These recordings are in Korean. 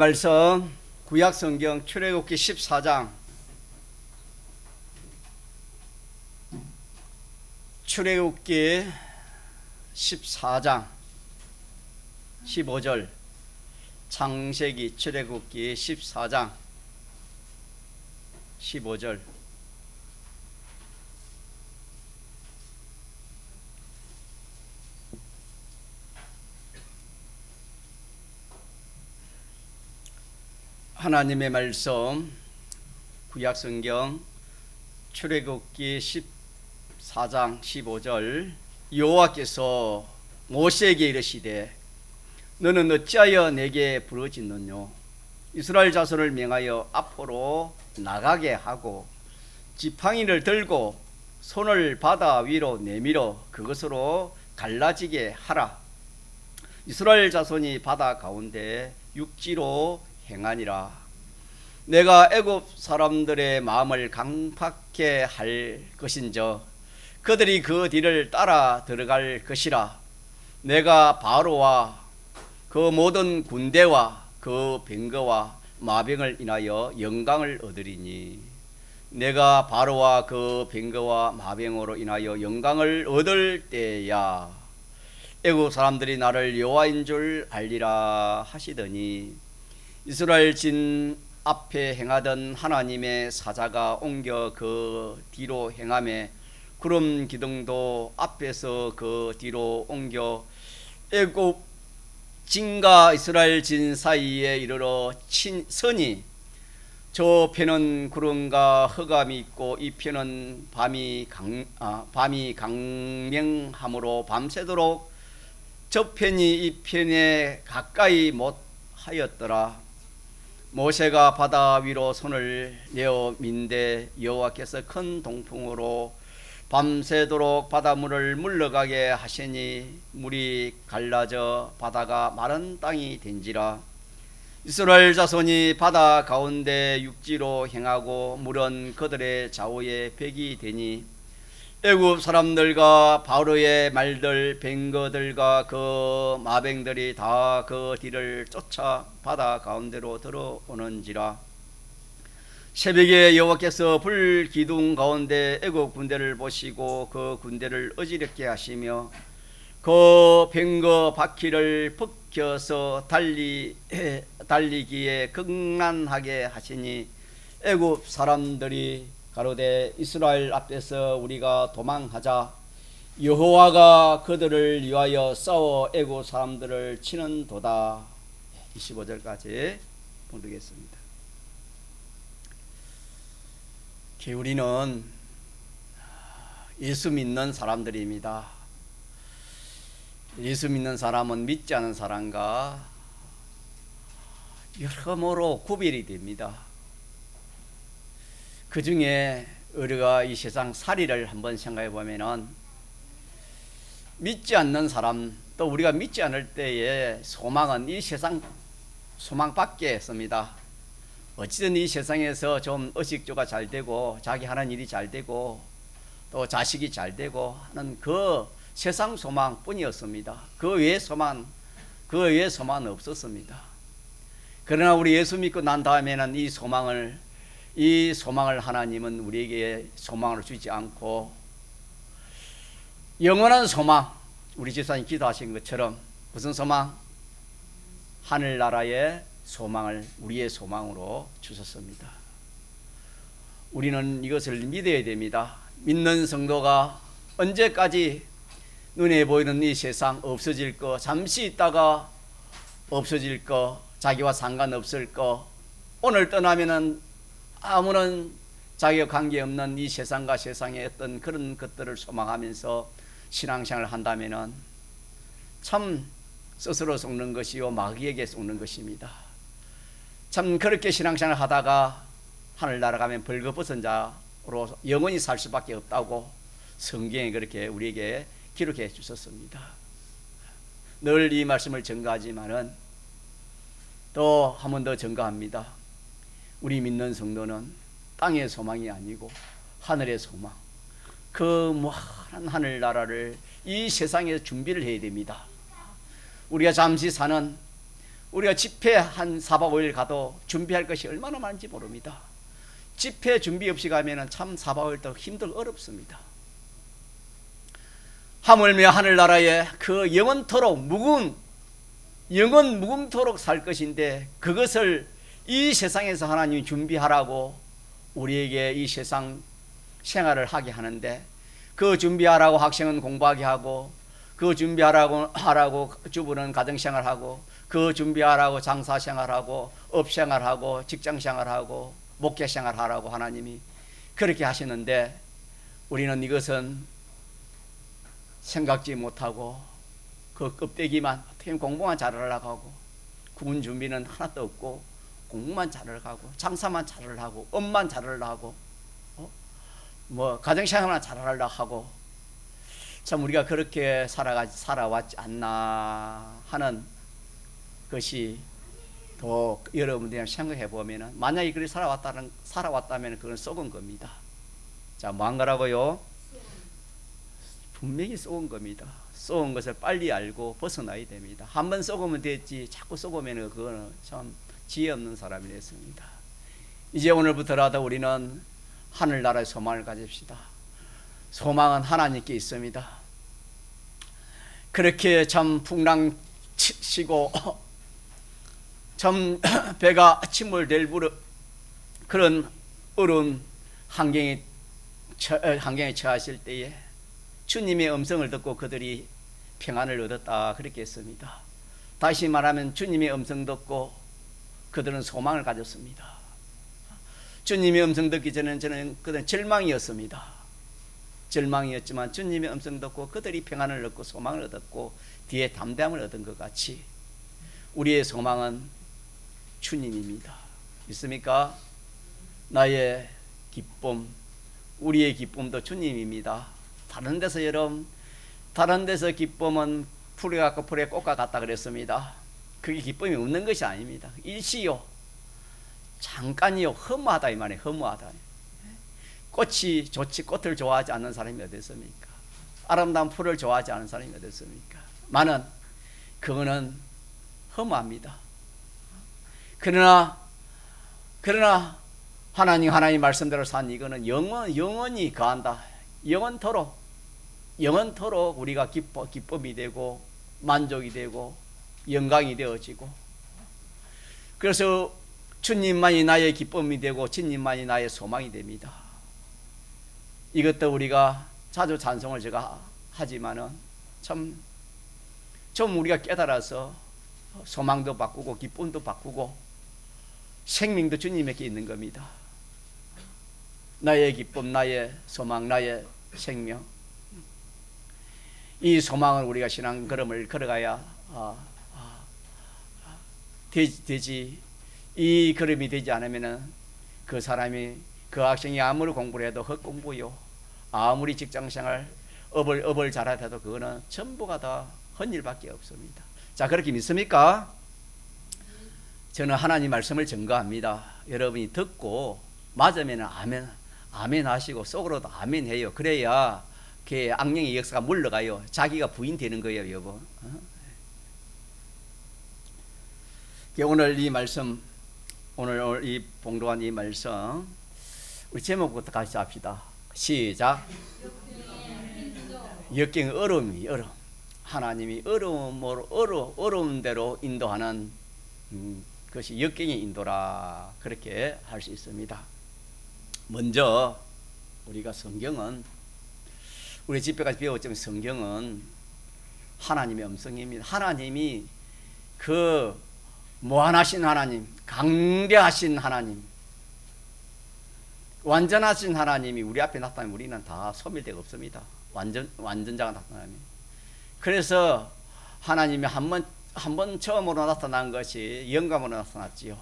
말씀 구약성경 출애굽기 14장 출애굽기 14장 15절 창세기 출애굽기 14장 15절 하나님의 말씀 구약성경 출애굽기 14장 15절 여호와께서 모세에게 이르시되 너는 어찌하여 내게 부르짖느뇨 이스라엘 자손을 명하여 앞으로 나가게 하고 지팡이를 들고 손을 바다 위로 내밀어 그것으로 갈라지게 하라. 이스라엘 자손이 바다 가운데 육지로 행하니라. 내가 애굽 사람들의 마음을 강팍해 할 것인저 그들이 그 뒤를 따라 들어갈 것이라. 내가 바로와 그 모든 군대와 그 병거와 마병을 인하여 영광을 얻으리니 내가 바로와 그 병거와 마병으로 인하여 영광을 얻을 때야 애굽 사람들이 나를 여호와인 줄 알리라 하시더니 이스라엘 진 앞에 행하던 하나님의 사자가 옮겨 그 뒤로 행하매 구름 기둥도 앞에서 그 뒤로 옮겨 애굽 진과 이스라엘 진 사이에 이르러 서니 저 편은 구름과 흑암이 있고 이 편은 밤이 강명함으로 밤새도록 저 편이 이 편에 가까이 못 하였더라. 모세가 바다 위로 손을 내어 민대 여호와께서 큰 동풍으로 밤새도록 바닷물을 물러가게 하시니 물이 갈라져 바다가 마른 땅이 된지라. 이스라엘 자손이 바다 가운데 육지로 행하고 물은 그들의 좌우에 벽이 되니 애굽 사람들과 바로의 말들 병거들과 그 마병들이 다 그 뒤를 쫓아 바다 가운데로 들어오는지라. 새벽에 여호와께서 불 기둥 가운데 애굽 군대를 보시고 그 군대를 어지럽게 하시며 그 병거 바퀴를 벗겨서 달리기에 극난하게 하시니 애굽 사람들이 가로되 이스라엘 앞에서 우리가 도망하자 여호와가 그들을 위하여 싸워 애굽 사람들을 치는도다. 25절까지 보겠습니다. 우리는 예수 믿는 사람들입니다. 예수 믿는 사람은 믿지 않은 사람과 여러모로 구별이 됩니다. 그 중에 우리가 이 세상 살이를 한번 생각해 보면은 믿지 않는 사람 또 우리가 믿지 않을 때의 소망은 이 세상 소망밖에 없습니다. 어찌든 이 세상에서 좀 의식주가 잘 되고 자기 하는 일이 잘 되고 또 자식이 잘 되고 하는 그 세상 소망뿐이었습니다. 그 외의 소망은 없었습니다. 그러나 우리 예수 믿고 난 다음에는 이 소망을 하나님은 우리에게 소망을 주지 않고 영원한 소망, 우리 집사님 기도하신 것처럼 무슨 소망? 하늘나라의 소망을 우리의 소망으로 주셨습니다. 우리는 이것을 믿어야 됩니다. 믿는 성도가 언제까지 눈에 보이는 이 세상 없어질 거, 잠시 있다가 없어질 거, 자기와 상관없을 거, 오늘 떠나면은 아무런 자기와 관계없는 이 세상과 세상의 어떤 그런 것들을 소망하면서 신앙생활을 한다면은 참 스스로 속는 것이요 마귀에게 속는 것입니다. 참 그렇게 신앙생활을 하다가 하늘나라 가면 벌거벗은 자로 영원히 살 수밖에 없다고 성경에 그렇게 우리에게 기록해 주셨습니다. 늘 이 말씀을 증거하지만은 또 한 번 더 증거합니다. 우리 믿는 성도는 땅의 소망이 아니고 하늘의 소망, 그 무한한 하늘나라를 이 세상에 준비를 해야 됩니다. 우리가 잠시 사는 우리가 집회 한 4박 5일 가도 준비할 것이 얼마나 많은지 모릅니다. 집회 준비 없이 가면 참 4박 5일도 힘들고 어렵습니다. 하물며 하늘나라에 그 영원토록 영원 무궁토록 살 것인데, 그것을 이 세상에서 하나님이 준비하라고 우리에게 이 세상 생활을 하게 하는데, 그 준비하라고 학생은 공부하게 하고, 그 준비하라고 주부는 가정생활하고, 그 준비하라고 장사생활하고, 업생활하고, 직장생활하고, 목회생활하라고 하나님이 그렇게 하시는데, 우리는 이것은 생각지 못하고 그 껍데기만 어떻게 공부만 잘하려고 하고, 군 준비는 하나도 없고 공부만 잘하려고 하고, 장사만 잘하려고 하고, 업만 잘하려고 하고, 가정생활만 잘하려고 하고, 참 우리가 그렇게 살아왔지 않나 하는 것이 더 여러분들이 생각해 보면, 만약에 그렇게 살아왔다면 그건 썩은 겁니다. 자, 뭐 한 거라고요? 분명히 썩은 겁니다. 썩은 것을 빨리 알고 벗어나야 됩니다. 한번 썩으면 됐지, 자꾸 썩으면 그거는 참 지혜 없는 사람이 됐습니다. 이제 오늘부터라도 우리는 하늘나라의 소망을 가집시다. 소망은 하나님께 있습니다. 그렇게 참 풍랑치고 참 배가 침몰될 그런 어려운 환경에 처하실 때에 주님의 음성을 듣고 그들이 평안을 얻었다, 그렇게 했습니다. 다시 말하면 주님의 음성 듣고 그들은 소망을 가졌습니다. 주님의 음성 듣기 전에는 그들은 절망이었습니다. 절망이었지만 주님의 음성 듣고 그들이 평안을 얻고 소망을 얻었고 뒤에 담대함을 얻은 것 같이 우리의 소망은 주님입니다. 믿습니까? 나의 기쁨, 우리의 기쁨도 주님입니다. 다른 데서 기쁨은 풀에 갖고 풀에 꽃과 같다 그랬습니다. 그게 기쁨이 없는 것이 아닙니다. 일시요, 잠깐이요, 허무하다 이 말이에요. 허무하다. 꽃이 좋지, 꽃을 좋아하지 않는 사람이 어디 있습니까? 아름다운 풀을 좋아하지 않는 사람이 어디 있습니까? 많은 그거는 허무합니다. 그러나 하나님 말씀대로 산 이거는 영원히 가한다. 영원토록 우리가 기쁨이 되고 만족이 되고 영광이 되어지고, 그래서 주님만이 나의 기쁨이 되고 주님만이 나의 소망이 됩니다. 이것도 우리가 자주 찬송을 제가 하지만은 좀 우리가 깨달아서 소망도 바꾸고 기쁨도 바꾸고 생명도 주님에게 있는 겁니다. 나의 기쁨, 나의 소망, 나의 생명, 이 소망을 우리가 신앙 걸음을 걸어가야 되지. 이 걸음이 되지 않으면 그 사람이, 그 학생이 아무리 공부를 해도 헛공부요, 아무리 직장생활 업을 잘해도 그거는 전부가 다 헛일밖에 없습니다. 자, 그렇게 믿습니까? 저는 하나님 말씀을 증거합니다. 여러분이 듣고 맞으면 아멘 하시고 속으로도 아멘 해요. 그래야 그 악령의 역사가 물러가요. 자기가 부인되는 거예요, 여보. 오늘 이 말씀, 오늘 이 봉독한 이 말씀, 우리 제목부터 같이 합시다. 시작. 역경 어려움. 하나님이 어려운 대로 인도하는 그것이 역경의 인도라, 그렇게 할 수 있습니다. 먼저 우리가 성경은, 우리 집회까지 배웠지만 성경은 하나님의 음성입니다. 하나님이 그 무한하신 하나님, 강대하신 하나님, 완전하신 하나님이 우리 앞에 나타나면 우리는 다 소멸되가 없습니다. 완전자가 나타나면. 그래서 하나님이 한 번 처음으로 나타난 것이 영감으로 나타났지요.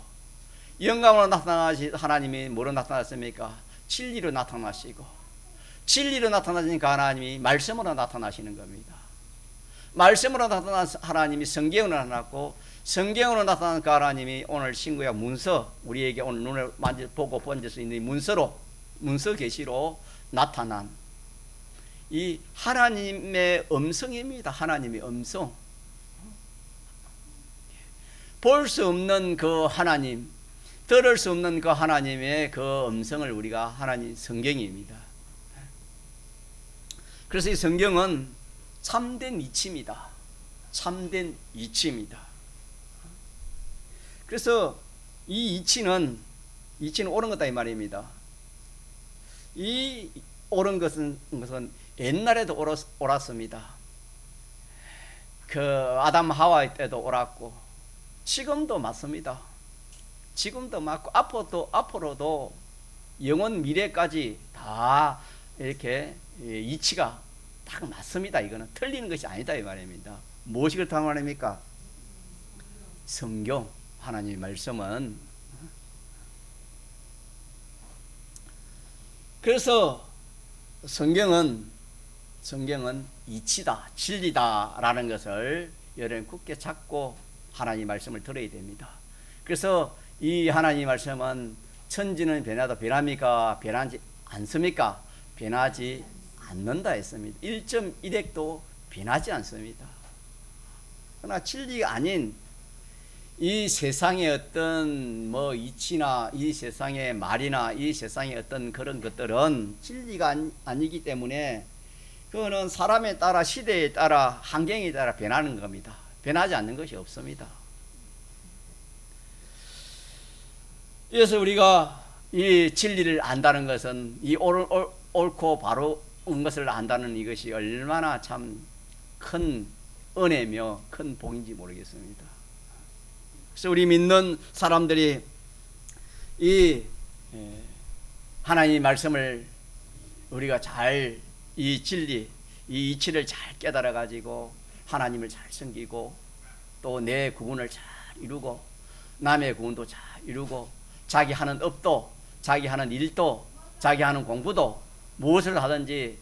영감으로 나타나신 하나님이 뭐로 나타났습니까? 진리로 나타나시고, 진리로 나타나시니까 하나님이 말씀으로 나타나시는 겁니다. 말씀으로 나타난 하나님이 성경으로 나타났고, 성경으로 나타난 그 하나님이 오늘 신구약 문서, 우리에게 오늘 눈을 보고 번질 수 있는 문서 계시로 나타난 이 하나님의 음성입니다. 하나님의 음성. 볼 수 없는 그 하나님, 들을 수 없는 그 하나님의 그 음성을 우리가 하나님 성경입니다. 그래서 이 성경은 참된 이치입니다. 참된 이치입니다. 그래서 이 이치는 옳은 거다 이 말입니다. 이 옳은 것은 옛날에도 옳았습니다. 그 아담 하와 때도 옳았고 지금도 맞습니다. 지금도 맞고 앞으로도 영원 미래까지 다 이렇게 이치가 딱 맞습니다. 이거는 틀리는 것이 아니다 이 말입니다. 무엇이 그렇다는 말입니까? 성경 하나님의 말씀은. 그래서 성경은 이치다, 진리다라는 것을 여러분 굳게 잡고 하나님의 말씀을 들어야 됩니다. 그래서 이 하나님의 말씀은 천지는 변해도 변합니까? 변하지 않습니까? 변하지 않는다 했습니다. 1.1핵도 변하지 않습니다. 그러나 진리가 아닌 이 세상의 어떤 뭐 이치나 이 세상의 말이나 이 세상의 어떤 그런 것들은 진리가 아니기 때문에 그거는 사람에 따라 시대에 따라 환경에 따라 변하는 겁니다. 변하지 않는 것이 없습니다. 그래서 우리가 이 진리를 안다는 것은 이 옳고 바로 온 것을 안다는 이것이 얼마나 참 큰 은혜며 큰 복인지 모르겠습니다. 그래서 우리 믿는 사람들이 이 하나님의 말씀을 우리가 잘 이 진리, 이 이치를 잘 깨달아 가지고 하나님을 잘 섬기고 또 내 구원을 잘 이루고 남의 구원도 잘 이루고 자기 하는 업도 자기 하는 일도 자기 하는 공부도 무엇을 하든지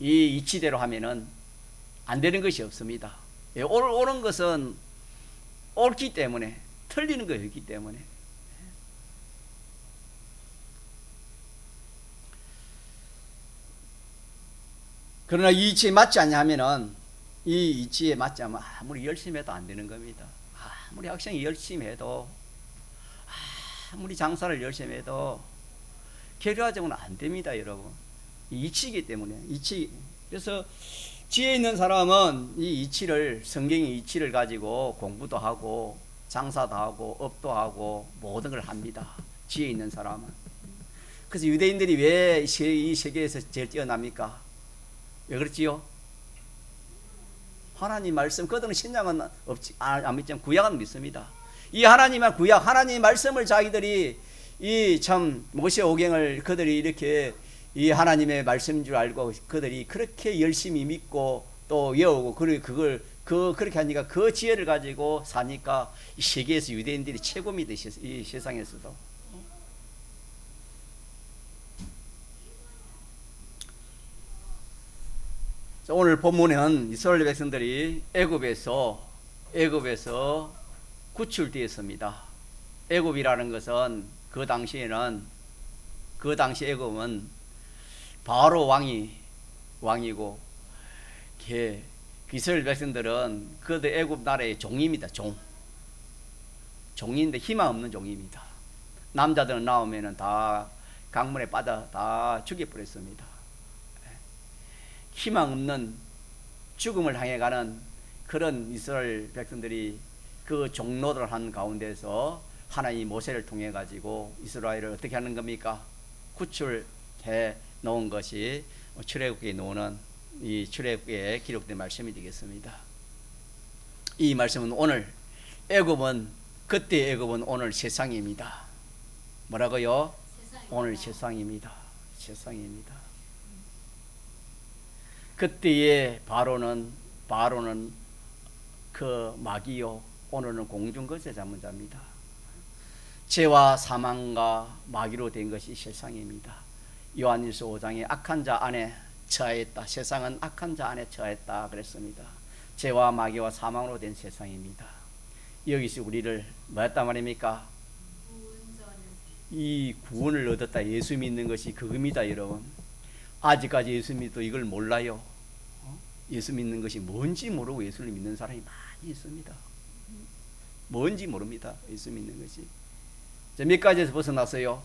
이 이치대로 하면은 안 되는 것이 없습니다. 옳은 것은 옳기 때문에 틀리는 것이 없기 때문에. 그러나 이 이치에 맞지 않냐면은 이 이치에 맞지 않으면 아무리 열심히 해도 안 되는 겁니다. 아무리 학생이 열심히 해도 아무리 장사를 열심히 해도 결과적으로는 안 됩니다, 여러분. 이 이치이기 때문에. 이치. 그래서 지혜 있는 사람은 이 이치를, 성경의 이치를 가지고 공부도 하고 장사도 하고 업도 하고 모든 걸 합니다. 지혜 있는 사람은. 그래서 유대인들이 왜 이 세계에서 제일 뛰어납니까? 왜 그렇지요? 하나님 말씀, 그들은 신약은 안 믿지만 구약은 믿습니다. 이 하나님의 구약, 하나님의 말씀을 자기들이 이 참 모세오경을 그들이 이렇게 이 하나님의 말씀인 줄 알고 그들이 그렇게 열심히 믿고 또 외우고 그렇게 하니까 그 지혜를 가지고 사니까 이 세계에서 유대인들이 최고입니다. 이 세상에서도. 오늘 본문은 이스라엘 백성들이 애굽에서 구출되었습니다. 애굽이라는 것은 그 당시 애굽은 바로 왕이고 이스라엘 백성들은 그들 애굽 나라의 종입니다. 종인데 희망 없는 종입니다. 남자들은 나오면은 다 강물에 빠져 다 죽여버렸습니다. 희망 없는 죽음을 향해 가는 그런 이스라엘 백성들이 그 종노를 한 가운데서 하나님 모세를 통해 가지고 이스라엘을 어떻게 하는 겁니까? 구출해 놓은 것이 출애굽기에 나오는 이 출애굽기에 기록된 말씀이 되겠습니다. 이 말씀은 오늘 그때 애굽은 오늘 세상입니다. 뭐라고요? 오늘 세상입니다. 그때의 바로는 그 마귀요, 오늘은 공중거세 자문자입니다. 죄와 사망과 마귀로 된 것이 세상입니다. 요한일서 5장에 악한 자 안에 처했다. 세상은 악한 자 안에 처했다 그랬습니다. 죄와 마귀와 사망으로 된 세상입니다. 여기서 우리를 뭐였단 말입니까? 이 구원을 얻었다. 예수 믿는 것이 그겁니다, 여러분. 아직까지 예수 믿도 이걸 몰라요. 예수 믿는 것이 뭔지 모르고 예수를 믿는 사람이 많이 있습니다. 뭔지 모릅니다. 예수 믿는 것이. 몇 가지에서 벗어났어요?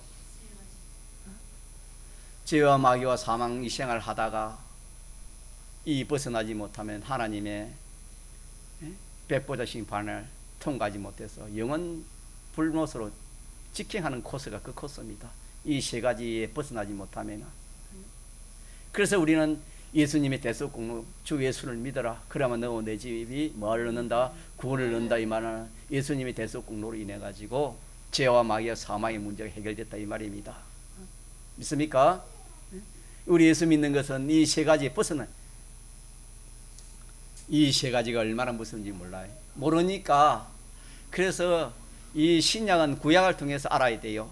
죄와 마귀와 사망 이 생활을 하다가 이 벗어나지 못하면 하나님의 백보자 심판을 통과하지 못해서 영원 불못으로 직행하는 코스가 그 코스입니다. 이 세 가지에 벗어나지 못하면. 그래서 우리는 예수님의 대속공로 주 예수를 믿어라. 그러면 너 내 집이 뭐를 얻는다? 구원을 얻는다. 이 말은 예수님의 대속공로로 인해 가지고 죄와 마귀와 사망의 문제가 해결됐다 이 말입니다. 믿습니까? 우리 예수 믿는 것은 이 세 가지에 벗어나. 이 세 가지가 얼마나 무서운지 몰라요. 모르니까. 그래서 이 신약은 구약을 통해서 알아야 돼요.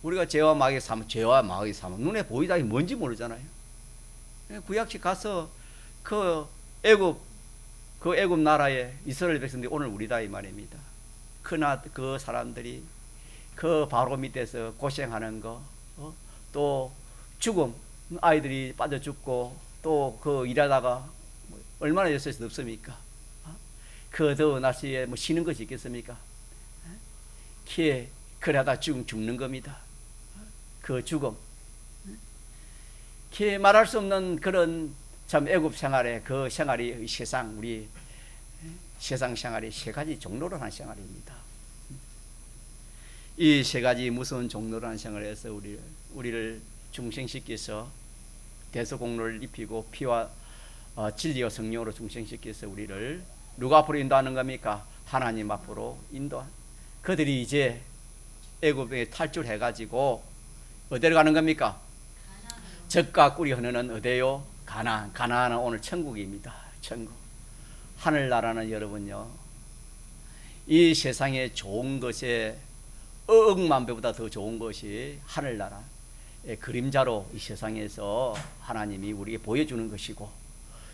우리가 죄와 마귀의 사망 눈에 보이다 이 뭔지 모르잖아요. 구약시 가서 그 애굽 나라의 이스라엘 백성들이 오늘 우리다 이 말입니다. 그 사람들이 그 바로 밑에서 고생하는 거, 또 죽음, 아이들이 빠져 죽고 또 그 일하다가 얼마나 예수에서 덥습니까? 그 더운 날씨에 뭐 쉬는 것이 있겠습니까? 그러다 죽는 겁니다. 그 죽음. 말할 수 없는 그런 참 애굽 생활의 그 생활이 우리 세상 생활이 세 가지 종로로 하는 생활입니다. 이 세 가지 무서운 종로로 하는 생활에서 우리를 중생시켜서 대속공로를 입히고 피와 진리와 성령으로 중생시켜서 우리를 누가 앞으로 인도하는 겁니까? 하나님 앞으로 인도한. 그들이 이제 애굽에 탈출해가지고 어디로 가는 겁니까? 젖과 꿀이 흐르는 어디요? 가나안. 가나안은 오늘 천국입니다. 천국. 하늘나라는 여러분요, 이 세상에 좋은 것에 억만 배보다 더 좋은 것이 하늘나라. 그림자로 이 세상에서 하나님이 우리에게 보여주는 것이고,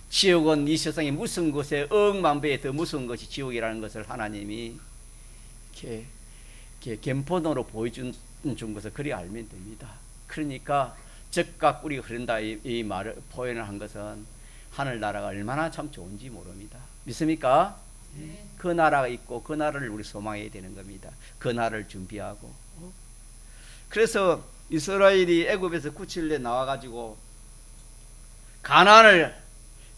지옥은 이 세상에 무슨 것에 억만 배에 더 무서운 것이 지옥이라는 것을 하나님이 이렇게 gem폰으로 보여준 것을 그리 알면 됩니다. 그러니까 젖과 꿀이 흐른다 이 말을 표현을 한 것은 하늘나라가 얼마나 참 좋은지 모릅니다. 믿습니까? 네. 그 나라가 있고 그 나라를 우리 소망해야 되는 겁니다. 그 나라를 준비하고. 그래서 이스라엘이 애굽에서 9,7년 나와가지고 가나안을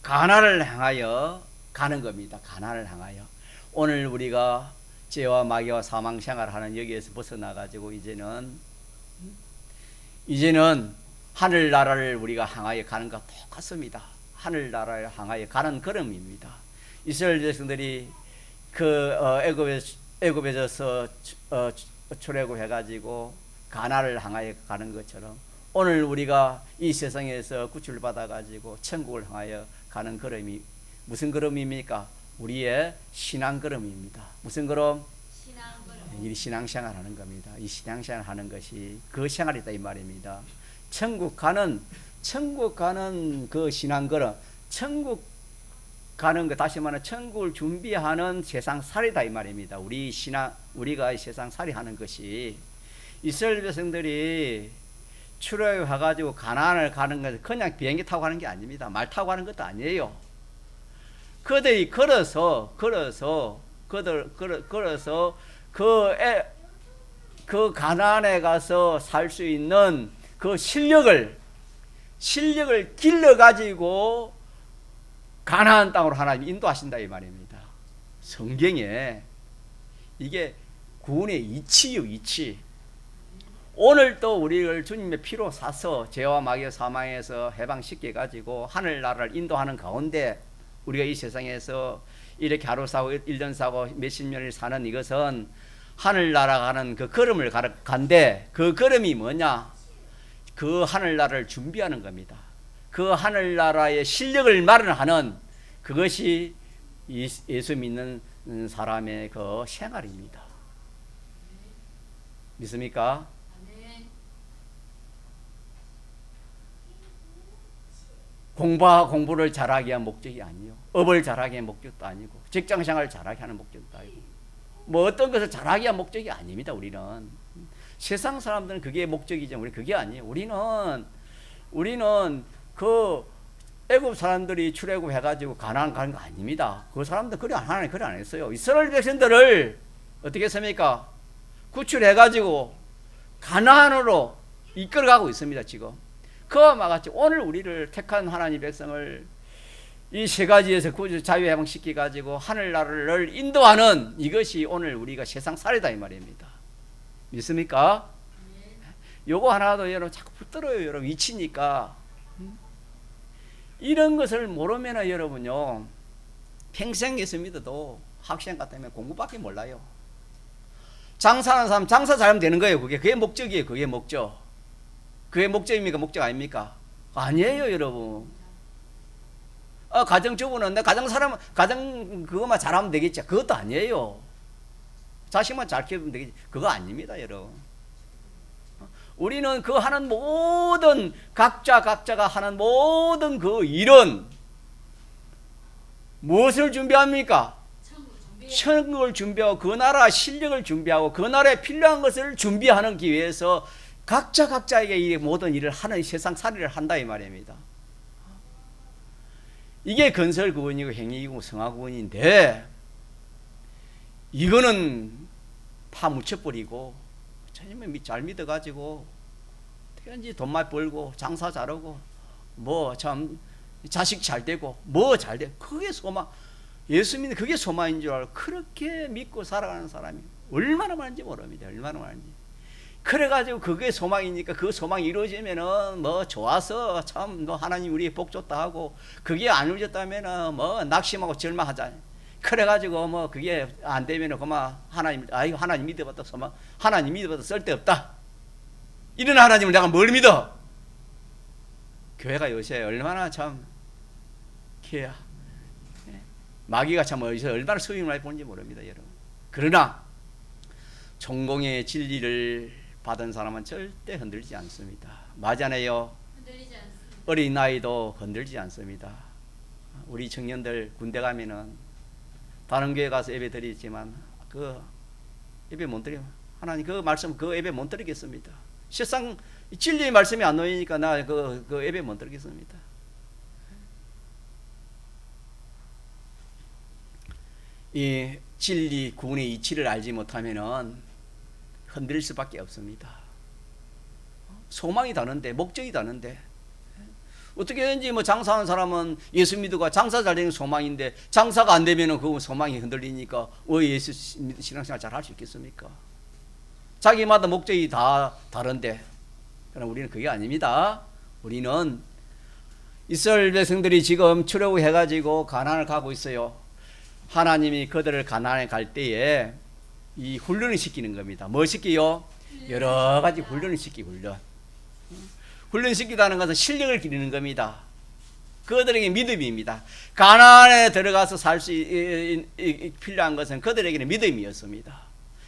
향하여 가는 겁니다. 가나안을 향하여. 오늘 우리가 죄와 마귀와 사망 생활을 하는 여기에서 벗어나가지고 이제는 하늘나라를 우리가 향하여 가는 것과 똑같습니다. 하늘나라를 향하여 가는 걸음입니다. 이스라엘 백성들이 애굽에서 출애굽해가지고 가나안을 향하여 가는 것처럼 오늘 우리가 이 세상에서 구출을 받아가지고 천국을 향하여 가는 걸음이 무슨 걸음입니까? 우리의 신앙 걸음입니다. 무슨 걸음? 이 신앙생활 하는 겁니다. 이 신앙생활 하는 것이 그 생활이다 이 말입니다. 천국 가는 그 신앙 걸음, 천국 가는 거, 다시 말하면 천국을 준비하는 세상 살이다 이 말입니다. 우리가 세상 살이 하는 것이, 이스라엘 백성들이 출애굽해가지고 가나안을 가는 것은 그냥 비행기 타고 가는 게 아닙니다. 말 타고 가는 것도 아니에요. 그들이 걸어서 그 가나안에 가서 살 수 있는 그 실력을 길러 가지고 가나안 땅으로 하나님이 인도하신다 이 말입니다. 성경에 이게 구원의 이치요, 이치. 오늘 또 우리를 주님의 피로 사서 죄와 마귀와 사망에서 해방시켜 가지고 하늘나라를 인도하는 가운데 우리가 이 세상에서 이렇게 하루 사고 1년 사고 몇십 년을 사는 이것은 하늘나라 가는 그 걸음을 간데, 그 걸음이 뭐냐? 그 하늘나라를 준비하는 겁니다. 그 하늘나라의 실력을 마련하는 그것이 예수 믿는 사람의 그 생활입니다. 믿습니까? 공부를 잘하기 위한 목적이 아니요, 업을 잘하기 위한 목적도 아니고, 직장생활을 잘하게 하는 목적도 아니고, 뭐 어떤 것을 잘하기 위한 목적이 아닙니다. 우리는 세상 사람들은 그게 목적이죠. 우리 그게 아니에요. 우리는 그 애굽 사람들이 출애굽해가지고 가나안 가는 거 아닙니다. 그 사람들 하나님 그리 안 했어요. 이스라엘 백성들을 어떻게 했습니까? 구출해가지고 가나안으로 이끌어가고 있습니다. 지금 그와 같이 오늘 우리를 택한 하나님 백성을 이 세 가지에서 구주 자유해방시켜 가지고 하늘나라를 인도하는 이것이 오늘 우리가 세상 살이다 이 말입니다. 믿습니까? 요거 하나도 여러분 자꾸 붙들어요. 여러분 위치니까. 이런 것을 모르면 여러분요 평생 예수 믿어도 학생 같으면 공부밖에 몰라요. 장사하는 사람 장사 잘하면 되는 거예요. 그게 목적이에요. 그게 목적. 그게 목적입니까? 목적 아닙니까? 아니에요, 여러분. 가정주부는 내 가정 그것만 잘하면 되겠지. 그것도 아니에요. 자식만 잘 키우면 되겠지. 그거 아닙니다, 여러분. 우리는 그 하는 모든 각자가 하는 모든 그 일은 무엇을 준비합니까? 천국을 준비하고 그 나라 실력을 준비하고 그 나라에 필요한 것을 준비하는 위해서 각자에게 이 모든 일을 하는 세상 살이를 한다 이 말입니다. 이게 건설구원이고 행위이고 성화구원인데 이거는 파묻혀버리고 잘 믿어가지고 어떻게든지 돈 많이 벌고 장사 잘하고 뭐 참 자식 잘 되고 뭐 잘 돼. 그게 소망. 예수 믿는 그게 소망인 줄 알고 그렇게 믿고 살아가는 사람이 얼마나 많은지 모릅니다. 얼마나 많은지. 그래가지고 그게 소망이니까 그 소망이 이루어지면은 뭐 좋아서 참 뭐 하나님 우리의 복 줬다 하고 그게 안 이루어졌다면은 뭐 낙심하고 절망하잖아요. 그래가지고 뭐 그게 안 되면은 그만 하나님 믿어봤다 소망 하나님 믿어봤다 쓸데없다. 이런 하나님을 내가 뭘 믿어? 교회가 요새 얼마나 참 개야. 마귀가 참 어디서 얼마나 수익을 많이 보는지 모릅니다, 여러분. 그러나 전공의 진리를 받은 사람은 절대 흔들리지 않습니다. 맞잖아요. 흔들리지 않습니다. 어린 나이도 흔들리지 않습니다. 우리 청년들 군대 가면은 다른 교회 가서 예배 드리지만 그 예배 못 드려. 하나님 그 말씀 그 예배 못 드리겠습니다. 세상 진리의 말씀이 안 놓이니까 나 그 예배 못 드리겠습니다. 이 진리 구원의 이치를 알지 못하면은 흔들릴 수밖에 없습니다. 소망이 다른데 목적이 다른데 어떻게든지 뭐 장사하는 사람은 예수 믿고 장사 잘 되는 소망인데 장사가 안 되면은 그 소망이 흔들리니까 왜 예수 신앙생활 잘 할 수 있겠습니까? 자기마다 목적이 다 다른데 그럼 우리는 그게 아닙니다. 우리는 이스라엘 백성들이 지금 출애굽해가지고 가나안을 가고 있어요. 하나님이 그들을 가나안에 갈 때에 이 훈련을 시키는 겁니다. 뭐 시켜요? 여러 가지 훈련을 훈련시키다는 것은 실력을 기르는 겁니다. 그들에게 믿음입니다. 가나안에 들어가서 살 수 필요한 것은 그들에게는 믿음이었습니다.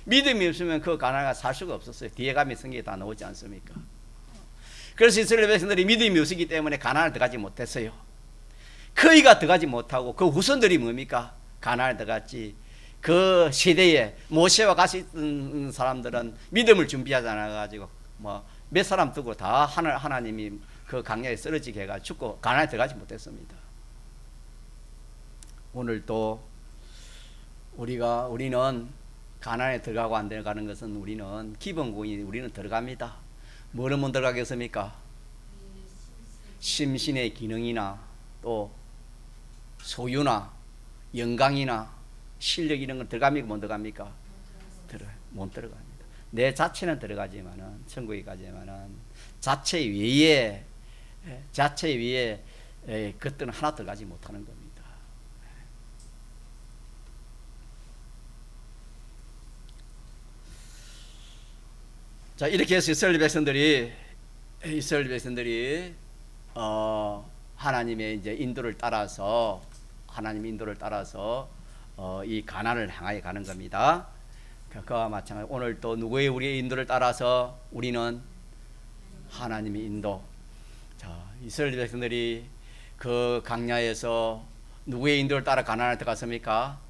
믿음이 없으면 그 가나안에 살 수가 없었어요. 뒤에 가면 성경에 다 나오지 않습니까? 그래서 이스라엘 백성들이 믿음이 없었기 때문에 가나안에 들어가지 못했어요. 거의가 들어가지 못하고 그 후손들이 뭡니까? 가나안에 들어갔지. 그 시대에 모세와 같이 있던 사람들은 믿음을 준비하지 않아가지고 뭐 몇 사람 두고 다 하나님이 그 강야에 쓰러지게 해가 죽고 가나안에 들어가지 못했습니다. 오늘도 우리는 가나안에 들어가고 안 들어가는 것은 우리는 기본구원이 우리는 들어갑니다. 뭐는 못 들어가겠습니까? 심신의 기능이나 또 소유나 영광이나 실력 이런 건 들어갑니까? 못 들어갑니까? 못 들어갑니다. 내 자체는 들어가지만은 천국에 가지만은 자체 위에 그것들은 하나 들어가지 못하는 겁니다. 자 이렇게 해서 이스라엘 백성들이 하나님의 이제 인도를 따라서 이 가나안을 향하여 가는 겁니다. 그와 마찬가지 오늘 또 누구의 우리의 인도를 따라서 우리는 하나님의 인도. 자 이스라엘 백성들이 그 광야에서 누구의 인도를 따라 가나안에 들어갔습니까?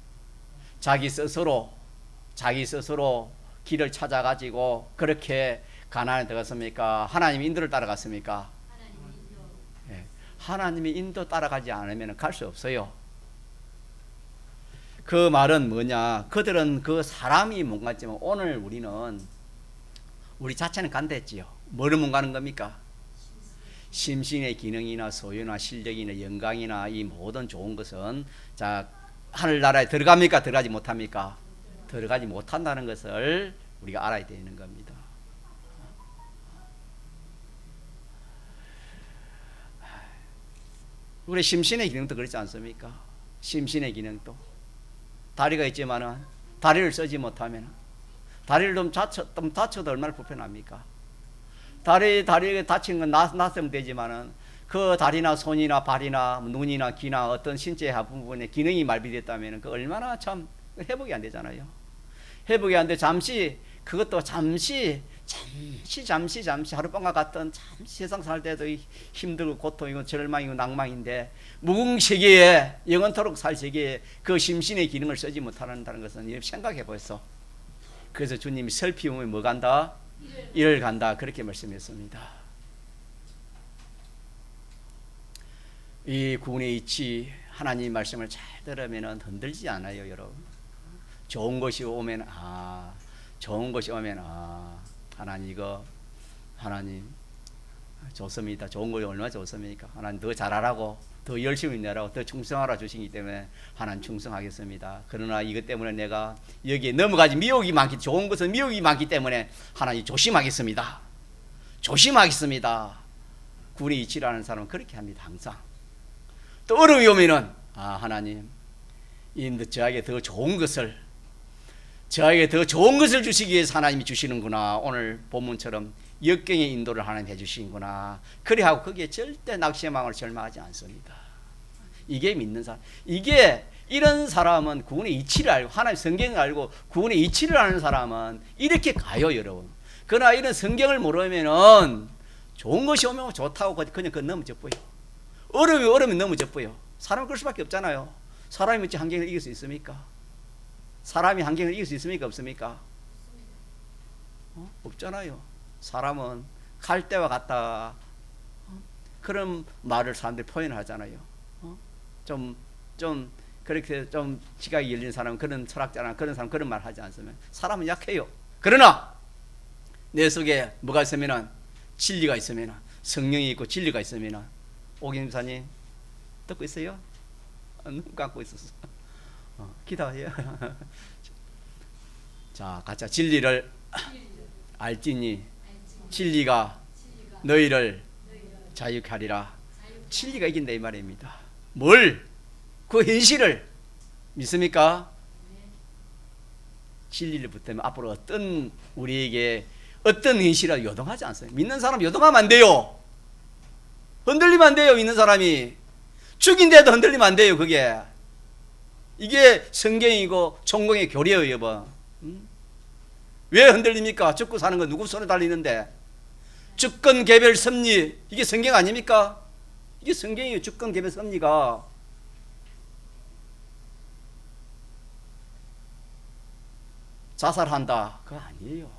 자기 스스로 길을 찾아가지고 그렇게 가나안에 들어갔습니까? 하나님의 인도를 따라갔습니까? 하나님의 인도 따라가지 않으면 갈 수 없어요. 그 말은 뭐냐? 그들은 그 사람이 못 갔지만 오늘 우리는 우리 자체는 간다 했지요. 뭐를 못 가는 겁니까? 심신의 기능이나 소유나 실력이나 영광이나 이 모든 좋은 것은 자 하늘나라에 들어갑니까? 들어가지 못합니까? 들어가지 못한다는 것을 우리가 알아야 되는 겁니다. 우리 심신의 기능도 그렇지 않습니까? 심신의 기능도 다리가 있지만은 다리를 쓰지 못하면 다리를 좀 다쳐도 얼마나 불편합니까? 다리에 다친 건 낫으면 되지만은 그 다리나 손이나 발이나 눈이나 귀나 어떤 신체 부분의 기능이 마비됐다면 그 얼마나 참 회복이 안 되잖아요. 회복이 안 돼. 그것도 잠시 하룻밤과 같은 잠시 세상 살 때도 힘들고 고통이고 절망이고 낭망인데 무궁세계에 영원토록 살 세계에 그 심신의 기능을 쓰지 못한다는 것은 생각해 보세요. 그래서 주님이 슬피움에 뭐 간다? 일을 간다. 그렇게 말씀했습니다. 이 구원의 이치 하나님 말씀을 잘 들으면 흔들지 않아요, 여러분. 좋은 것이 오면 하나님 좋습니다. 좋은 것이 얼마나 좋습니까? 하나님 더 잘하라고 더 열심히 내라고 더 충성하라 주시기 때문에 하나님 충성하겠습니다. 그러나 이것 때문에 내가 여기에 넘어가지 좋은 것은 미혹이 많기 때문에 하나님 조심하겠습니다. 구원의 이치라는 사람은 그렇게 합니다. 항상. 또 어려움이 오면은 하나님 저에게 더 좋은 것을 주시기 위해서 하나님이 주시는구나. 오늘 본문처럼 역경의 인도를 하나님 해주시는구나. 그래하고 거기에 절대 낙심망을 절망하지 않습니다. 이게 믿는 사람. 이런 사람은 구원의 이치를 알고 하나님 성경을 알고 구원의 이치를 아는 사람은 이렇게 가요, 여러분. 그러나 이런 성경을 모르면은 좋은 것이 오면 좋다고 그냥 넘어져 보여. 어려우면 넘어져 보여. 사람은 그럴 수밖에 없잖아요. 사람이 어찌 환경을 이길 수 있습니까? 사람이 환경을 이길 수 있습니까? 없습니까? 없잖아요. 사람은 갈 때와 같다. 그런 말을 사람들이 표현을 하잖아요. 좀 그렇게 좀 지각이 열린 사람은 그런 철학자나 그런 사람 그런 말 하지 않으면 사람은 약해요. 그러나 내 속에 뭐가 있으면 진리가 있으면 성령이 있고 진리가 있으면 오긴 목사님 듣고 있어요? 눈 감고 있었어. 기도해요. 자, 가자. 진리를 알지니 진리가 너희를 자유케 하리라. 진리가 이긴다 이 말입니다. 그 현실을 믿습니까? 진리를 붙들면 앞으로 우리에게 어떤 현실이라도 요동하지 않습니다. 믿는 사람 요동하면 안 돼요. 흔들리면 안 돼요. 믿는 사람이 죽인데도 흔들리면 안 돼요. 이게 성경이고 천공의 교리예요, 여보. 왜 흔들립니까? 죽고 사는 건 누구 손에 달리는데? 주권 개별 섭리, 이게 성경 아닙니까? 이게 성경이에요. 주권 개별 섭리가. 자살한다, 그거 아니에요.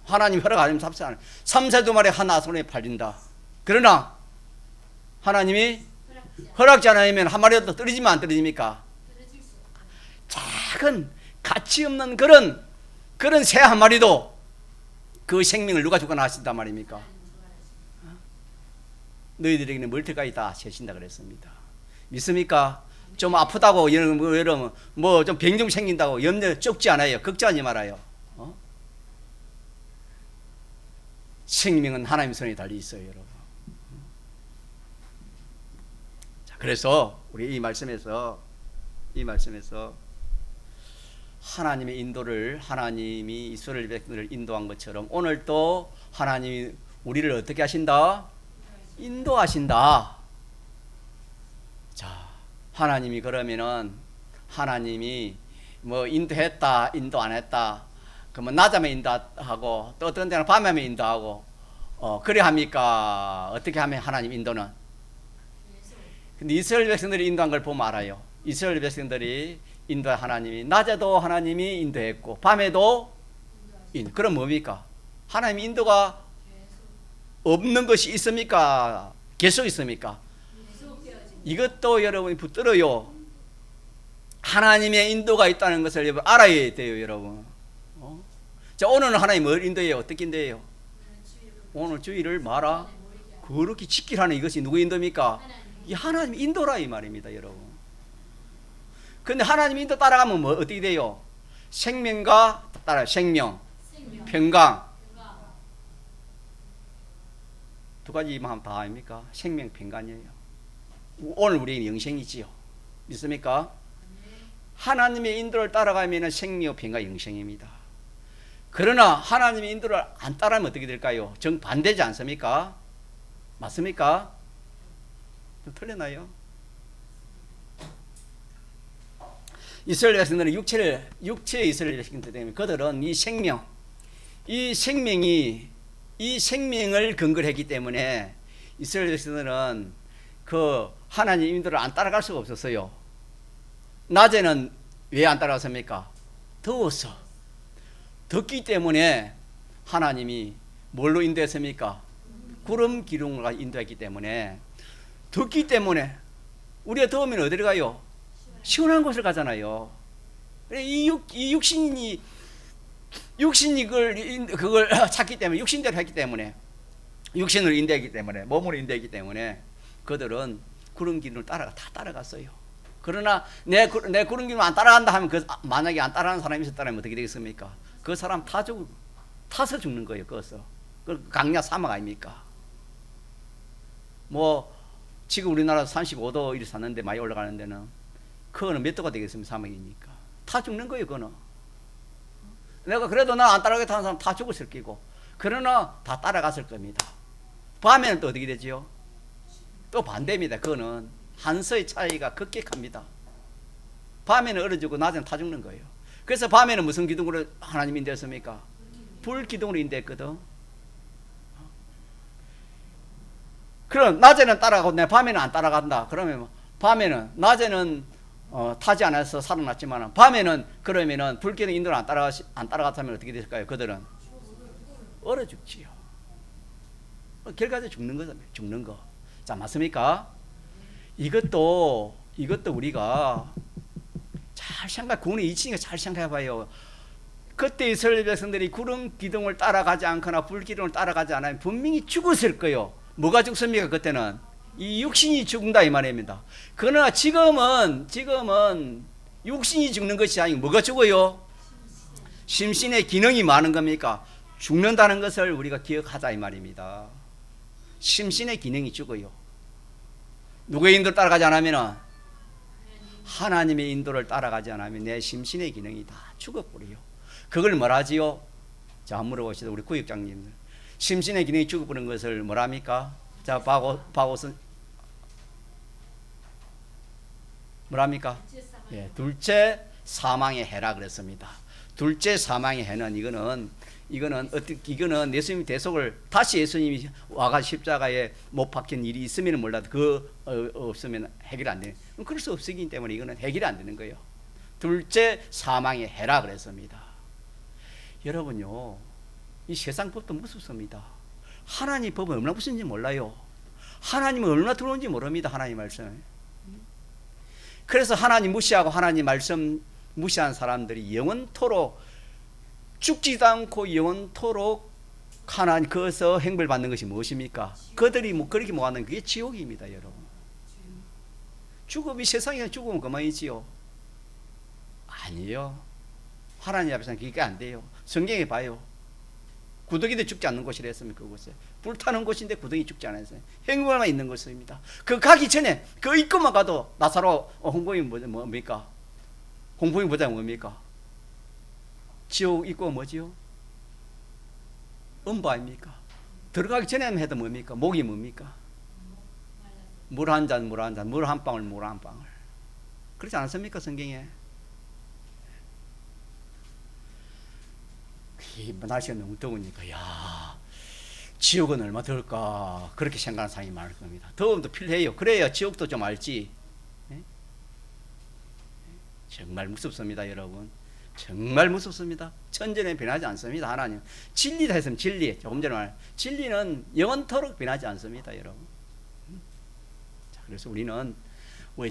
하나님 허락 아니면 잡지 않아요. 3세 2마리 하나 손에 팔린다. 그러나 하나님이 허락지 않으면 한 마리라도 떨어지면 안 떨어집니까? 작은 가치 없는 그런 새 한 마리도 그 생명을 누가 주거나 하신단 말입니까? 너희들에게는 멀티까지 다 세신다 그랬습니다. 믿습니까? 좀 아프다고 여러분 뭐 좀 병 생긴다고 염려 쫓지 않아요. 걱정하지 말아요. 생명은 하나님 손에 달려 있어요, 여러분. 자, 그래서 우리 이 말씀에서 하나님의 인도를 하나님이 이스라엘 백성들을 인도한 것처럼 오늘 또 하나님이 우리를 어떻게 하신다? 인도하신다. 자, 하나님이 그러면은 하나님이 뭐 인도했다, 인도 안 했다. 그러면 낮에만 인도하고 또 어떤 때는 밤에만 인도하고 그래 합니까? 어떻게 하면 하나님 인도는? 근데 이스라엘 백성들이 인도한 걸 보면 알아요. 이스라엘 백성들이 인도한 하나님이 낮에도 하나님이 인도했고 밤에도 그럼 뭡니까? 하나님 인도가 없는 것이 있습니까? 계속 있습니까? 이것도 여러분이 붙들어요. 하나님의 인도가 있다는 것을 여러분 알아야 돼요, 여러분. 자, 오늘은 하나님 뭘 인도해요? 어떻게 인도해요? 오늘 주의를 마라 그렇게 지키라는 이것이 누구 인도입니까? 이 하나님 인도라 이 말입니다, 여러분. 근데 하나님 인도 따라가면 뭐 어떻게 돼요? 생명과 따라 생명, 평강 두 가지만 하면 다 아닙니까? 생명, 평강이에요. 오늘 우리는 영생이지요. 믿습니까? 하나님의 인도를 따라가면 생명, 평강, 영생입니다. 그러나 하나님의 인도를 안 따라하면 어떻게 될까요? 정반대지 않습니까? 맞습니까? 좀 틀렸나요? 이스라엘 백성들은 육체의 이스라엘 백성들 때문에 그들은 이 생명을 근거로 했기 때문에 이스라엘 백성들은 그 하나님 인도를 안 따라갈 수가 없었어요. 낮에는 왜 안 따라갔습니까? 더워서. 덥기 때문에 하나님이 뭘로 인도했습니까? 구름 기둥으로 인도했기 때문에. 덥기 때문에 우리가 더우면 어디를 가요? 시원한 곳을 가잖아요. 이 육신이 그걸 찾기 때문에, 육신대로 했기 때문에, 육신을 인도했기 때문에, 몸으로 인도했기 때문에 그들은 구름 기둥을 다 따라갔어요. 그러나 내 구름 기둥 안 따라간다 하면 만약에 안 따라가는 사람이 있었다면 어떻게 되겠습니까? 그 사람 타서 죽는 거예요. 거기서. 그 강야 사막 아닙니까? 뭐 지금 우리나라 35도 이리 샀는데 많이 올라가는 데는 그거는 몇 도가 되겠습니까? 사막이니까 타 죽는 거예요. 그거는 내가 그래도 나 안 따라가겠다 하는 사람 다 죽었을 끼고, 그러나 다 따라갔을 겁니다. 밤에는 또 어떻게 되지요? 또 반대입니다. 그거는 한서의 차이가 급격합니다. 밤에는 얼어 죽고 낮에는 타 죽는 거예요. 그래서 밤에는 무슨 기둥으로 하나님 인도했습니까? 불 기둥으로 인도했거든. 그럼 낮에는 따라가고 내 밤에는 안 따라간다. 그러면 밤에는 낮에는 타지 않아서 살아났지만 밤에는 그러면은 불 기둥 인도를 안 따라갔다면 어떻게 됐을까요? 그들은 얼어 죽지요. 결과적으로 죽는 거잖아요. 죽는 거. 자, 맞습니까? 이것도 우리가 잘 생각, 구원의 이치니까 잘 생각해봐요. 그때 이스라엘 백성들이 구름 기둥을 따라가지 않거나 불 기둥을 따라가지 않으면 분명히 죽었을 거예요. 뭐가 죽습니까? 그때는 이 육신이 죽는다 이 말입니다. 그러나 지금은 육신이 죽는 것이 아니고 뭐가 죽어요? 심신의 기능이 많은 겁니까? 죽는다는 것을 우리가 기억하자 이 말입니다. 심신의 기능이 죽어요. 누구의 인도를 따라가지 않으면, 하나님의 인도를 따라가지 않으면 내 심신의 기능이 다 죽어버려요. 그걸 뭐라지요? 자, 물어보시다 우리 구역장님들. 심신의 기능이 죽어버린 것을 뭐랍니까? 자, 바고슨 뭐랍니까? 예, 둘째 사망의 해라 그랬습니다. 둘째 사망의 해는 이거는 예수님이 대속을 다시 예수님이 와가 십자가에 못 박힌 일이 있으면 몰라도 그 없으면 해결 안 되는. 그럴 수 없기 때문에 이거는 해결이 안 되는 거예요. 둘째 사망의 해라 그랬습니다. 여러분요, 이 세상 법도 무섭습니다. 하나님 법은 얼마나 무슨지 몰라요. 하나님은 얼마나 들어온지 모릅니다. 하나님 말씀. 그래서 하나님 무시하고 하나님 말씀 무시한 사람들이 영원토록 죽지도 않고 영원토록 하나님 거기서 행벌 받는 것이 무엇입니까? 그들이 그렇게 모아놓은 그게 지옥입니다, 여러분. 죽음이 세상에 죽으면 그만이지요. 아니에요. 하나님 앞에서는 그게 안 돼요. 성경에 봐요. 구덩이도 죽지 않는 곳이라 했으면 그곳에 불타는 곳인데 구덩이 죽지 않았어요. 행복만 있는 곳입니다. 그 가기 전에 그 입구만 가도 나사로 홍보인 뭡니까? 홍보인 보장 뭡니까? 지옥 입구가 뭐지요? 음부 아닙니까? 들어가기 전에 해도 뭡니까? 목이 뭡니까? 물 한 잔, 물 한 잔, 물 한 방울, 물 한 방울. 그렇지 않습니까? 성경에. 날씨가 너무 더우니까 지옥은 얼마 더울까 그렇게 생각하는 사람이 많을 겁니다. 더움도 필요해요. 그래야 지옥도 좀 알지. 네? 정말 무섭습니다, 여러분. 정말 무섭습니다. 천전에 변하지 않습니다. 하나님 진리다 했으면 진리, 조금 전에 말 진리는 영원토록 변하지 않습니다, 여러분. 자, 그래서 우리는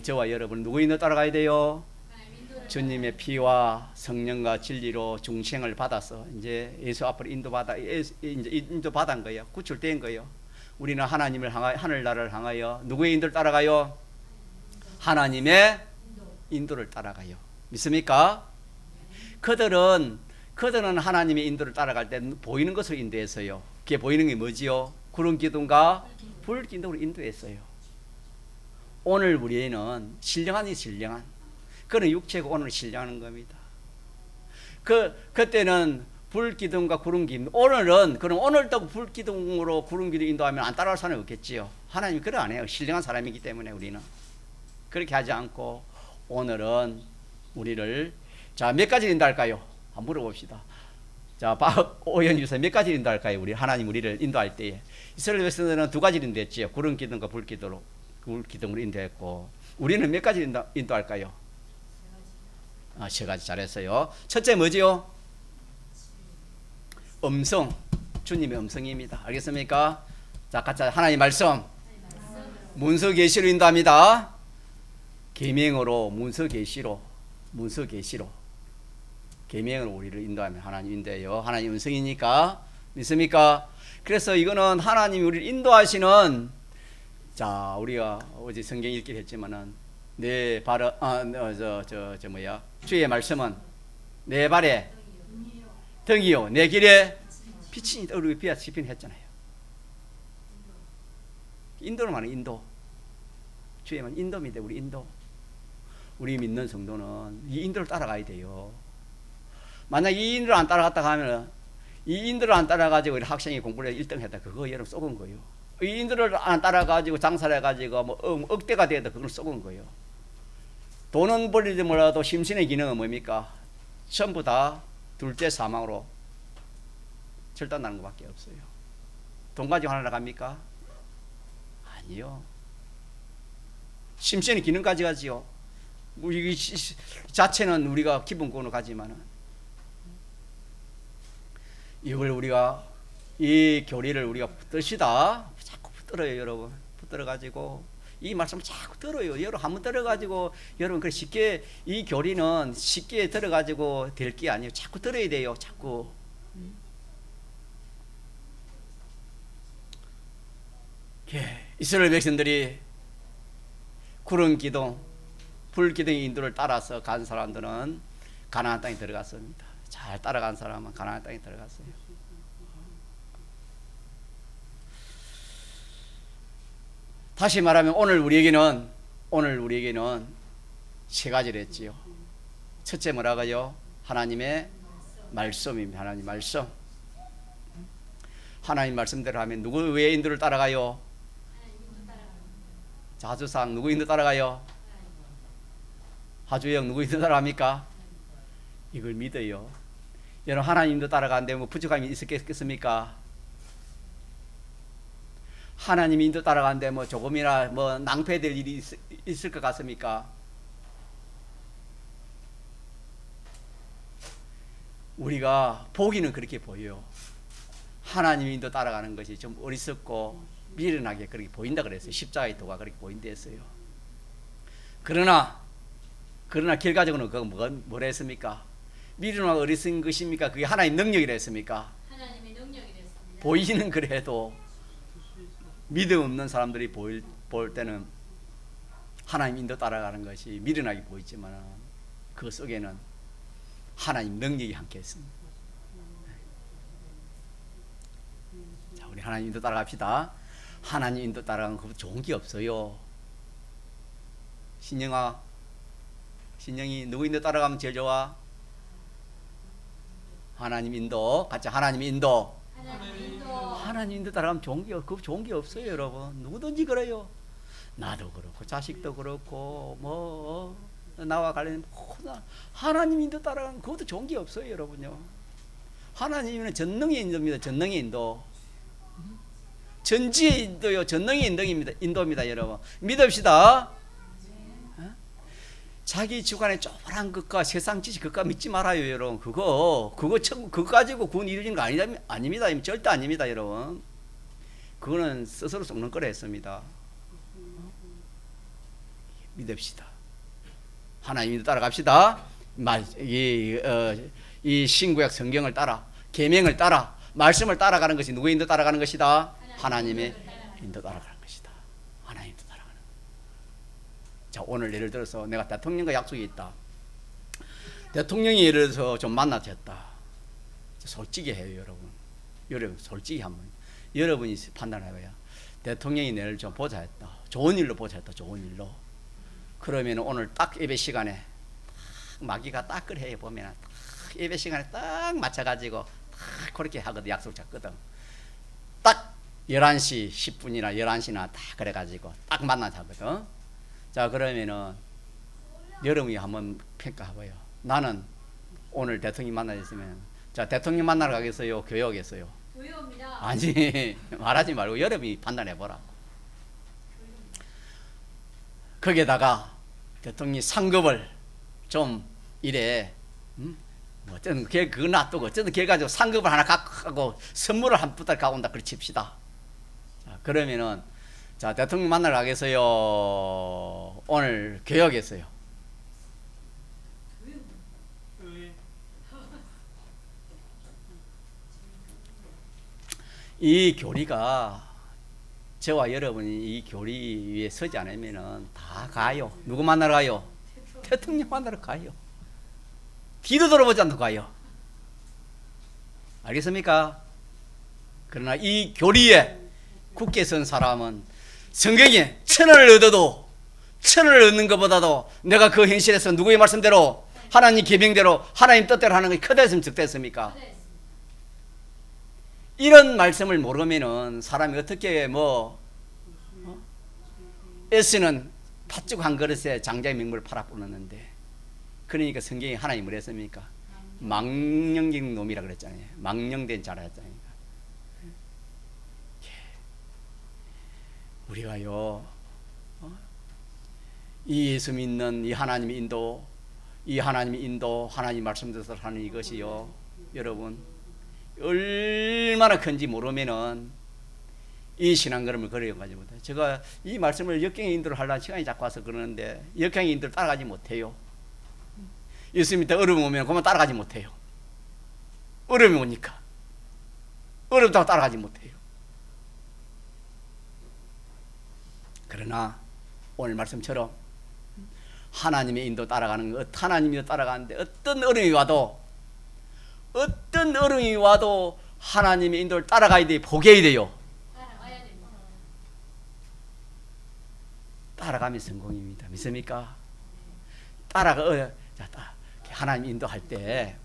저와 여러분 누구 인도 따라가야 돼요? 주님의 피와 성령과 진리로 중생을 받아서 이제 예수 앞으로 이제 인도받은 거예요. 구출된 거예요. 우리는 하나님을 향하여, 하늘나라를 향하여 누구의 인도를 따라가요? 하나님의 인도를 따라가요. 믿습니까? 그들은 하나님의 인도를 따라갈 때 보이는 것으로 인도했어요. 그게 보이는 게 뭐지요? 구름 기둥과 불 기둥으로 인도했어요. 오늘 우리는 신령한 그는 육체고 오늘 신령하는 겁니다. 그때는 불 기둥과 구름 기둥. 그럼 오늘도 불 기둥으로 구름 기둥 인도하면 안 따라갈 사람이 없겠지요. 하나님이 그래 안 해요. 신령한 사람이기 때문에 우리는 그렇게 하지 않고 오늘은 우리를 자, 몇 가지 인도할까요? 한번 물어봅시다. 자, 오현 유사 몇 가지 인도할까요? 하나님 우리를 인도할 때에 이스라엘 백성들은 두 가지 인도했지요. 구름 기둥과 불 기둥으로 인도했고 우리는 몇 가지 인도할까요? 세 가지 잘했어요. 첫째 뭐지요? 음성, 주님의 음성입니다. 알겠습니까? 자, 같이 하나님 말씀, 문서 계시로 인도합니다. 계명으로 문서 계시로 계명으로 우리를 인도하면 하나님 인도해요. 하나님 음성이니까 믿습니까? 그래서 이거는 하나님이 우리를 인도하시는 자, 우리가 어제 성경 읽기를 했지만은 내 발은 주의 말씀은 내 발에 등이요 내 길에 빛이니 우리 비아시핀 했잖아요. 인도는 많은 인도. 주의 말 인도입니다. 우리 믿는 성도는 이 인도를 따라가야 돼요. 만약 이 인도를 안 따라갔다 하면 이 인도를 안 따라가지고 학생이 공부를 1등 했다. 그거 여러분 썩은 거예요. 이 인도를 안 따라가지고 장사를 해가지고 뭐 억대가 돼도 그걸 썩은 거예요. 돈은 벌리지 몰라도 심신의 기능은 뭡니까? 전부 다 둘째 사망으로 절단나는 것밖에 없어요. 돈 가지고 하나 나갑니까? 아니요. 심신의 기능까지 가지요. 우리 자체는 우리가 기본권으로 가지만은 이걸 우리가 이 교리를 우리가 붙듭시다. 자꾸 붙들어요, 여러분. 붙들어가지고 이 말씀을 자꾸 들어요. 여러분 한번 들어가지고 여러분 그 쉽게 이 교리는 쉽게 들어가지고 될 게 아니에요. 자꾸 들어야 돼요. 자꾸. 이스라엘 백성들이 구름 기둥, 불 기둥의 인도를 따라서 간 사람들은 가나안 땅에 들어갔습니다. 잘 따라간 사람은 가나안 땅에 들어갔어요. 다시 말하면 오늘 우리에게는 세 가지를 했지요. 첫째 뭐라고요? 하나님의 말씀입니다. 하나님 말씀. 하나님 말씀대로 하면 누구 왜 인도를 따라가요? 자주상 누구 인도 따라가요? 하주영 누구 인도 따라갑니까? 이걸 믿어요. 여러분 하나님 인도 따라가는데 뭐 부족함이 있었겠습니까? 하나님 인도 따라가는데 뭐 조금이나 뭐 낭패될 일이 있을 것 같습니까? 우리가 보기는 그렇게 보여요. 하나님 인도 따라가는 것이 좀 어리석고 미련하게 그렇게 보인다 그랬어요. 십자가의 도가 그렇게 보인다 했어요. 그러나 결과적으로는 그건 뭐라 했습니까? 미련하고 어리석은 것입니까? 그게 하나님 능력이라 했습니까? 하나님의 능력이랬습니다. 보이는 그래도 믿음 없는 사람들이 볼 때는 하나님 인도 따라가는 것이 미련하게 보이지만 그 속에는 하나님 능력이 함께 있습니다. 자, 우리 하나님 인도 따라갑시다. 하나님 인도 따라가는 것보다 좋은 게 없어요. 신영이 누구 인도 따라가면 제일 좋아? 하나님 인도. 같이 하나님 인도. 하나님 인도 따라가면 좋은 게 없어요, 여러분. 누구든지 그래요. 나도 그렇고 자식도 그렇고 뭐 나와 관련된 하나님 인도 따라가면 그것도 좋은 게 없어요, 여러분요. 하나님은 전능의 인도입니다. 전능의 인도. 전지의 인도요. 전능의 인도입니다, 여러분. 믿읍시다. 자기 주관의 쪼그란 것과 세상 지식 그것 믿지 말아요, 여러분. 그거 가지고 구원 이루어지는 거 아닙니다. 절대 아닙니다, 여러분. 그거는 스스로 속는 거라 했습니다. 믿읍시다. 하나님 인도 따라갑시다. 이 신구약 성경을 따라, 계명을 따라, 말씀을 따라가는 것이 누구의 인도 따라가는 것이다? 하나님의 인도 따라가는 것이다. 하나님 인도 따라가는. 자, 오늘 예를 들어서 내가 대통령과 약속이 있다. 대통령이 예를 들어서 좀 만나졌다. 솔직히 해요, 여러분. 여러분 솔직히 한번 여러분이 판단해봐요. 대통령이 내일 좀 보자 했다. 좋은 일로 보자 했다. 좋은 일로. 그러면 오늘 딱 예배 시간에 마귀가 딱 그래 보면 예배 시간에 딱 맞춰가지고 딱 그렇게 하거든. 약속 잡거든. 딱 11시 10분이나 11시나 딱 그래가지고 딱 만나자거든. 자, 그러면은 여러분이 한번 평가해봐요. 나는 오늘 대통령 만나있으면, 자, 대통령 만나러 가겠어요? 교회 오겠어요? 교회 옵니다. 아니, 말하지 말고 여러분이 판단해보라. 거기에다가 대통령이 상급을 좀 이래, 어쨌든 그거 놔두고 어쨌든 걔 가지고 상급을 하나 갖고 선물을 한 부달 갖고 온다. 그렇게 칩시다. 자, 그러면은, 자, 대통령 만나러 가겠어요? 오늘 교회 오겠어요? 이 교리가, 저와 여러분이 이 교리 위에 서지 않으면은 다 가요. 누구 만나러 가요? 대통령 만나러 가요. 뒤도 돌아보지 않고 가요. 알겠습니까? 그러나 이 교리에 굳게 선 사람은 성경에 1000원을 얻어도 1000원을 얻는 것보다도 내가 그 현실에서 누구의 말씀대로, 하나님 계명대로, 하나님 뜻대로 하는 것이 크됐으면 적됐습니까? 이런 말씀을 모르면은 사람이 어떻게 S는 팥죽 한 그릇에 장자의 명물을 팔아 뿌렸는데, 그러니까 성경이 하나님 뭐라 했습니까? 망령된 놈이라 그랬잖아요. 망령된 자라 했잖아요. 우리가요, 이 예수 믿는 이 하나님의 인도, 이 하나님의 인도, 하나님 말씀대로 하는 이것이요, 여러분 얼마나 큰지 모르면은 이 신앙걸음을 걸어가지 못해요. 제가 이 말씀을 역경의 인도를 하려는 시간이 자꾸 와서 그러는데 역경의 인도를 따라가지 못해요. 예수 믿다 어려움 오면 그만 따라가지 못해요. 어려움이 오니까 어렵다고 따라가지 못해요. 그러나 오늘 말씀처럼 하나님의 인도 따라가는 것, 하나님이 따라가는데 어떤 어려움이 와도 하나님의 인도를 따라가야 돼요? 포기해야 돼요? 따라가야 됩니다. 따라가면 성공입니다. 믿습니까? 하나님 인도할 때,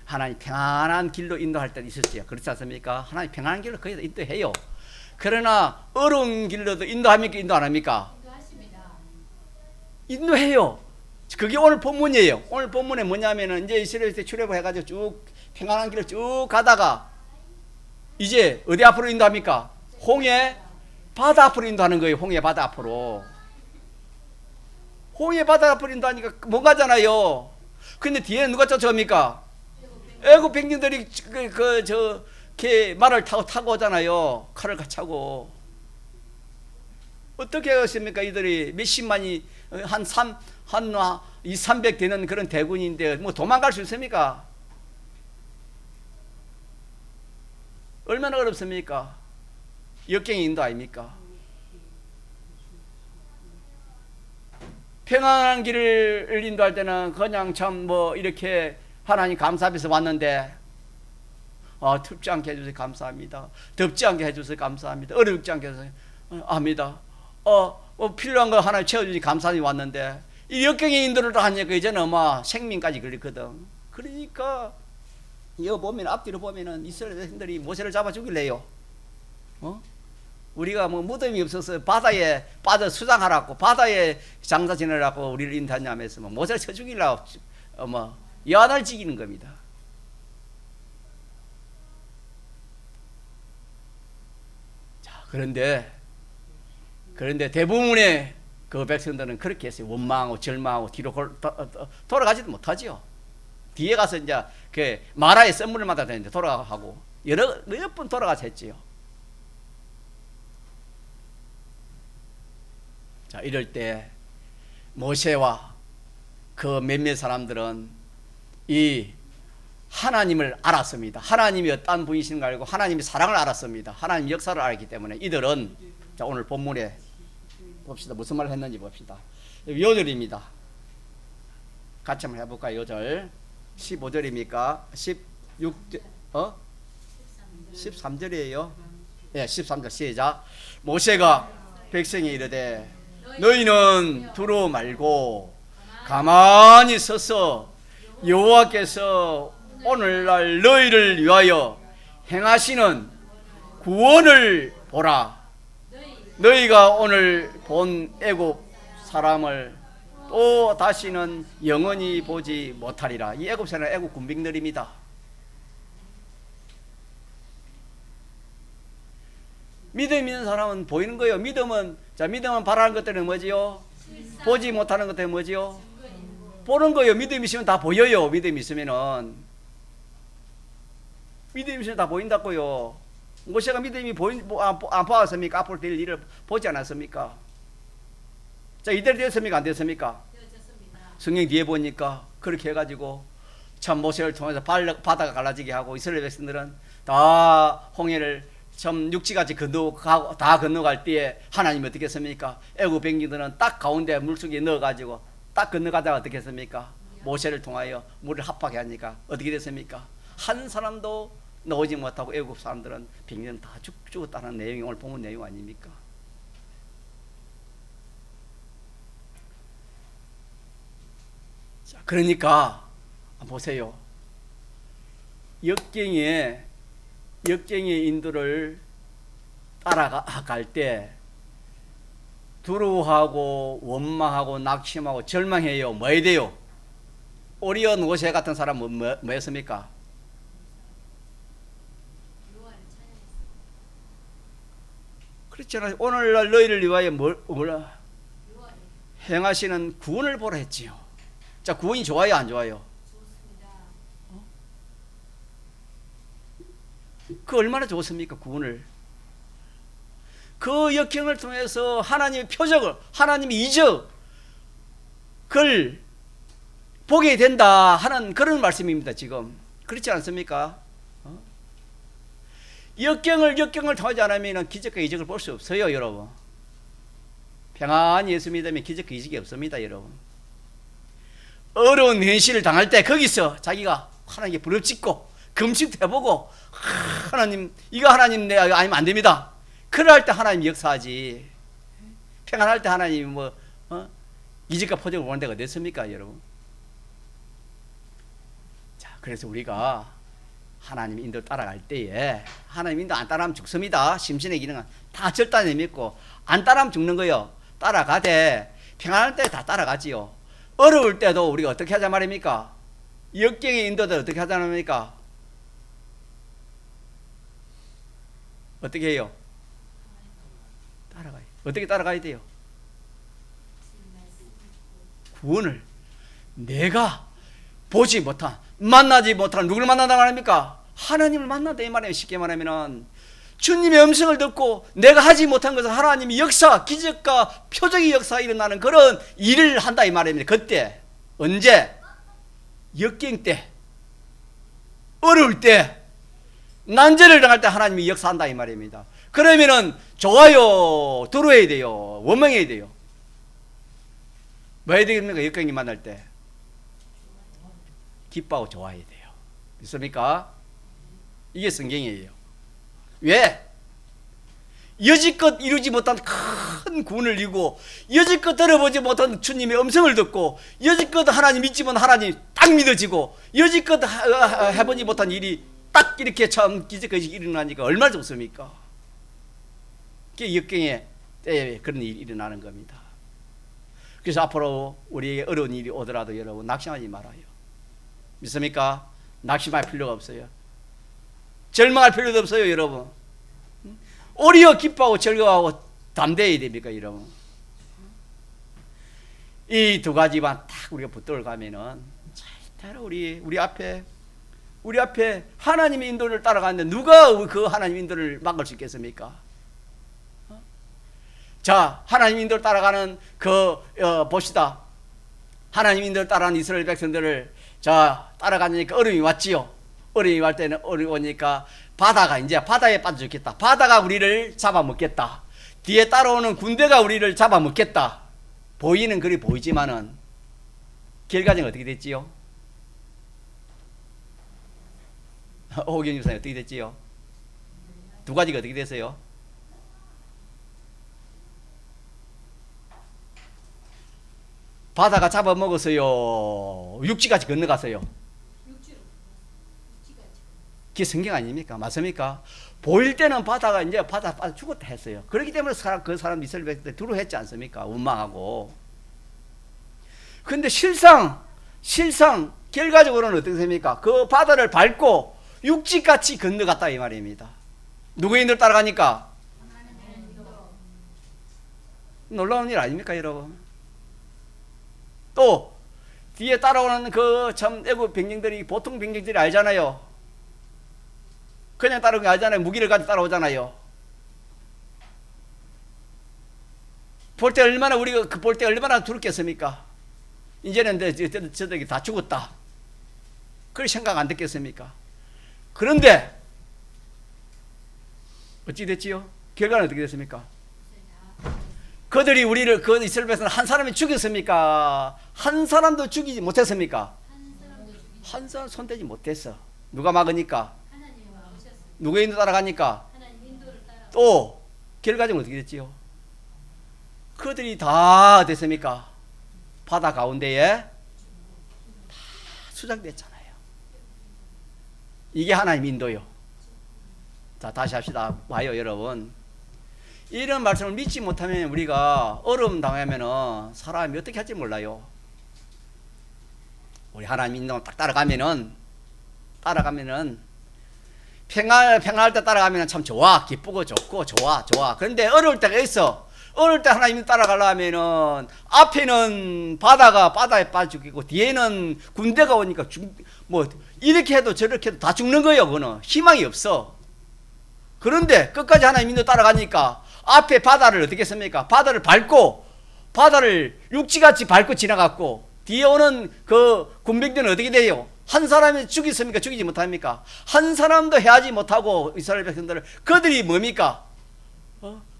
하나님 평안한 길로 인도할 때 있었어요. 그렇지 않습니까? 하나님 평안한 길로 거기다 인도해요. 그러나 어려운 길로도 인도합니까? 인도 안 합니까? 인도하십니다. 인도해요. 그게 오늘 본문이에요. 오늘 본문에 뭐냐면은 이제 이스라엘에 출애굽해가지고 쭉 평안한 길을 쭉 가다가 이제 어디 앞으로 인도합니까? 홍해 바다 앞으로 인도하는 거예요. 홍해 바다 앞으로. 홍해 바다 앞으로 인도하니까 못 가잖아요. 근데 뒤에 누가 쫓아옵니까? 애국 백성들이 걔 말을 타고 오잖아요. 칼을 차고. 어떻게 했습니까? 이들이 몇십만이 한 300 되는 그런 대군인데 뭐 도망갈 수 있습니까? 얼마나 어렵습니까? 역경의 인도 아닙니까? 평안한 길을 인도할 때는 그냥 참 이렇게 하나님 감사 앞에서 왔는데, 춥지 않게 해주셔서 감사합니다. 덥지 않게 해주셔서 감사합니다. 어렵지 않게 해주셔서 합니다. 필요한 거 하나 채워주시 감사히 왔는데, 이 역경의 인도를 하니까 이제는 생명까지 걸리거든. 그러니까 이거 보면 앞뒤로 보면은 이스라엘 백성들이 모세를 잡아 죽일래요. 우리가 무덤이 없어서 바다에 빠져 수장하라고, 바다에 장사 지내라고 우리를 인도하냐면서 모세를 쳐 죽이려고 연을 지기는 겁니다. 자, 그런데 대부분의 그 백성들은 그렇게 했어요. 원망하고 절망하고 뒤로 돌아가지도 못하죠. 뒤에 가서 이제 그 마라의 썰물을 맡아야 되는데 돌아가고 몇 번 돌아가서 했지요. 자, 이럴 때 모세와 그 몇몇 사람들은 이 하나님을 알았습니다. 하나님이 어떤 분이신가 알고 하나님의 사랑을 알았습니다. 하나님 역사를 알았기 때문에 이들은, 자, 오늘 본문에 봅시다. 무슨 말을 했는지 봅시다. 요절입니다. 같이 한번 해볼까요? 요절 15절입니까? 16절 13절이에요. 예, 13절 시작. 모세가 백성에 이르되 너희는 두루 말고 가만히 서서 여호와께서 오늘날 너희를 위하여 행하시는 구원을 보라. 너희가 오늘 본 애굽 사람을 또 다시는 영원히 보지 못하리라. 이 애굽 사람은 애굽 군兵들입니다. 믿음 있는 사람은 보이는 거예요. 믿음은 바라는 것들은 뭐지요? 보지 못하는 것들은 뭐지요? 보는 거예요. 믿음 있으면 다 보여요. 믿음 있으면 다 보인다고요. 모세가 믿음이 안 보았습니까? 앞으로 될 일을 보지 않았습니까? 자, 이대로 됐습니까? 안 됐습니까? 성경 뒤에 보니까 그렇게 해가지고 참 모세를 통해서 바다가 갈라지게 하고 이스라엘 백성들은 다 홍해를 참 육지같이 건너갈 때에 하나님이 어떻게 했습니까? 애굽 백성들은 딱 가운데 물속에 넣어가지고 딱 건너가다가 어떻게 했습니까? 모세를 통하여 물을 합하게 하니까 어떻게 됐습니까? 한 사람도 나오지 못하고 애굽 사람들은 백성 다 죽었다는 내용이 오늘 본문 내용 아닙니까? 자, 그러니까 보세요. 역경의 인도를 따라갈 때 두려워하고 원망하고 낙심하고 절망해요. 뭐 해야 돼요? 오리온 모세 같은 사람은 뭐 했습니까? 그렇잖아요. 오늘날 너희를 위하여 뭘 행하시는 구원을 보라 했지요. 자, 구원이 좋아요, 안 좋아요? 그 얼마나 좋습니까? 구원을. 그 역경을 통해서 하나님의 표적을, 하나님의 이적을 보게 된다 하는 그런 말씀입니다. 지금 그렇지 않습니까? 역경을 통하지 않으면 기적과 이적을 볼 수 없어요, 여러분. 평안히 예수 믿으면 기적과 이적이 없습니다, 여러분. 어려운 현실을 당할 때 거기서 자기가 하나님께 부르짖고 금식도 해보고 하나님, 이거 하나님 내가 아니면 안 됩니다. 그럴 때 하나님 역사하지. 평안할 때 하나님 이적과 표적을 보는 데가 어디 있습니까, 여러분? 자, 그래서 우리가 하나님 인도 따라갈 때에 하나님 인도 안 따라하면 죽습니다. 심신의 기능은 다 절단에 믿고 안 따라하면 죽는 거요. 따라가되 평안할 때 다 따라가지요. 어려울 때도 우리가 어떻게 하자 말입니까? 역경의 인도들 어떻게 하자 말입니까? 어떻게 해요? 따라가요. 어떻게 따라가야 돼요? 구원을 내가 보지 못한, 만나지 못한 누구를 만난다고 합니까? 하나님을 만난다 이 말이에요. 쉽게 말하면 주님의 음성을 듣고 내가 하지 못한 것을 하나님이 역사, 기적과 표적의 역사가 일어나는 그런 일을 한다 이 말입니다. 그때 언제? 역경 때, 어려울 때, 난제를 당할 때 하나님이 역사한다 이 말입니다. 그러면은 좋아요, 두려워해야 돼요, 원망해야 돼요. 뭐 해야 되겠습니까? 역경이 만날 때 기뻐하고 좋아해야 돼요. 믿습니까? 이게 성경이에요. 왜? 여지껏 이루지 못한 큰 구원을 이루고 여지껏 들어보지 못한 주님의 음성을 듣고 여지껏 하나님 믿지 못한 하나님 딱 믿어지고 여지껏 해보지 못한 일이 딱 이렇게 참 기적이 일어나니까 얼마나 좋습니까? 그게 역경의 때에 그런 일이 일어나는 겁니다. 그래서 앞으로 우리에게 어려운 일이 오더라도 여러분 낙심하지 말아요. 믿습니까? 낙심할 필요가 없어요. 절망할 필요도 없어요, 여러분. 오히려 기뻐하고 즐거워하고 담대해야 됩니까, 여러분? 이 두 가지만 딱 우리가 붙들어 가면은 절대로 우리 앞에 하나님의 인도를 따라가는데 누가 그 하나님의 인도를 막을 수 있겠습니까? 자, 하나님 인도를 따라가는 봅시다. 하나님 인도를 따라간 이스라엘 백성들을 자 따라가니까 얼음이 왔지요. 얼음이 왔 때는 얼음이 오니까 바다가 이제 바다에 빠져 죽겠다. 바다가 우리를 잡아먹겠다. 뒤에 따라오는 군대가 우리를 잡아먹겠다. 보이는 그리 보이지만은 결과적은 어떻게 됐지요? 오경 유사님 어떻게 됐지요? 두 가지가 어떻게 됐어요? 바다가 잡아먹었어요. 육지까지 건너갔어요. 그게 성경 아닙니까? 맞습니까? 보일 때는 바다가 이제 바다 죽었다 했어요. 그렇기 때문에 그 사람 이스라엘 백성들 두려워했지 않습니까? 원망하고. 근데 실상 결과적으로는 어떻게 됩니까? 그 바다를 밟고 육지같이 건너갔다 이 말입니다. 누구인들 따라가니까? 놀라운 일 아닙니까, 여러분? 또 뒤에 따라오는 그 참 애국 병력들이 보통 병력들이 알잖아요. 그냥 따라오는 게 아니잖아요. 무기를 가지고 따라오잖아요. 볼 때 얼마나 우리가 볼 때 얼마나 두렵겠습니까? 이제는 저들이 다 죽었다. 그럴 생각 안 됐겠습니까? 그런데 어찌 됐지요? 결과는 어떻게 됐습니까? 그들이 우리를 그 이스라엘 백성을 한 사람이 죽였습니까? 한 사람도 죽이지 못했습니까? 한 사람 손대지 못했어. 누가 막으니까? 누구의 인도 따라가니까? 또 결과적으로 어떻게 됐지요? 그들이 다 됐습니까? 바다 가운데에 다 수장됐잖아요. 이게 하나님 인도요. 자, 다시 합시다. 와요, 여러분. 이런 말씀을 믿지 못하면 우리가 어려움 당하면은 사람이 어떻게 할지 몰라요. 우리 하나님 인도 딱 따라가면은 평안할 때 따라가면 참 좋아. 기쁘고 좋고 좋아. 그런데 어려울 때가 있어. 어릴 때 하나님 따라가려면은 앞에는 바다에 빠져 죽이고 뒤에는 군대가 오니까 뭐 이렇게 해도 저렇게 해도 다 죽는 거예요. 그거는 희망이 없어. 그런데 끝까지 하나님 인도 따라가니까 앞에 바다를 어떻게 했습니까? 바다를 밟고 바다를 육지같이 밟고 지나갔고 뒤에 오는 그 군병들은 어떻게 돼요? 한 사람이 죽였습니까? 죽이지 못합니까? 한 사람도 해하지 못하고 이스라엘 백성들을 그들이 뭡니까?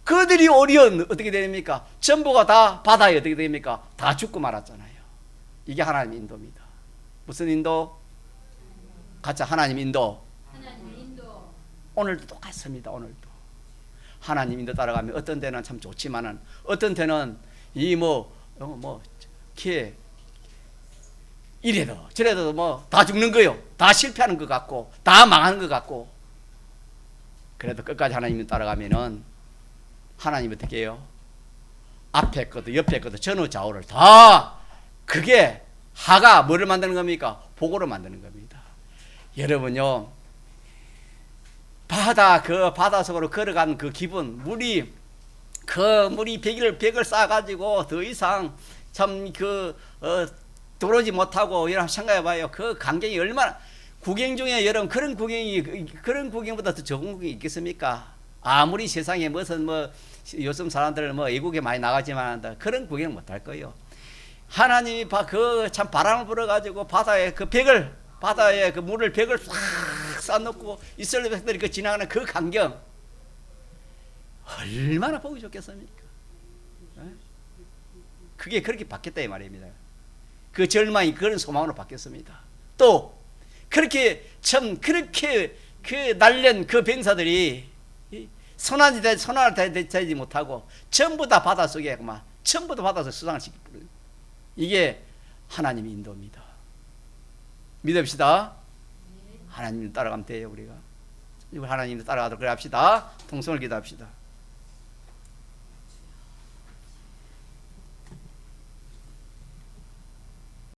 그들이 오리온 어떻게 됩니까? 전부가 다 바다에 어떻게 됩니까? 다 죽고 말았잖아요. 이게 하나님 인도입니다. 무슨 인도? 가짜 하나님 인도. 오늘도 똑같습니다. 오늘도 하나님 인도 따라가면 어떤 데는 참 좋지만은 어떤 데는 이 이래도 저래도 뭐 다 죽는 거요. 다 실패하는 것 같고 다 망하는 것 같고. 그래도 끝까지 하나님 따라가면은 하나님 어떻게 해요? 앞에 것도 옆에 것도 전후 좌우를 다 그게 하가 뭐를 만드는 겁니까? 복으로 만드는 겁니다. 여러분요, 바다 속으로 걸어간 그 기분, 물이 벽을 쌓아가지고 더 이상 참 들어오지 못하고 이런 생각해 봐요. 그 광경이 얼마나 구경 중에 여러분 그런 구경보다 더 좋은 구경이 있겠습니까? 아무리 세상에 무슨 요즘 사람들 외국에 많이 나가지만 그런 구경 못 할 거예요. 하나님이 참 바람을 불어가지고 바다에 그 물을 벽을 싹 쌓아놓고 이스라엘 백성들이 그 지나가는 그 광경 얼마나 보기 좋겠습니까? 그게 그렇게 바뀌었다 이 말입니다. 그 절망이 그런 소망으로 바뀌었습니다. 또 그렇게 그 날련 그 병사들이 선한을 되지 못하고 전부 다 바닷속에 전부 다 바닷속에 수상을 시키고 이게 하나님의 인도입니다. 믿읍시다. 하나님 따라가면 돼요. 우리가 하나님 따라가도록 그래 합시다. 통성을 기도합시다.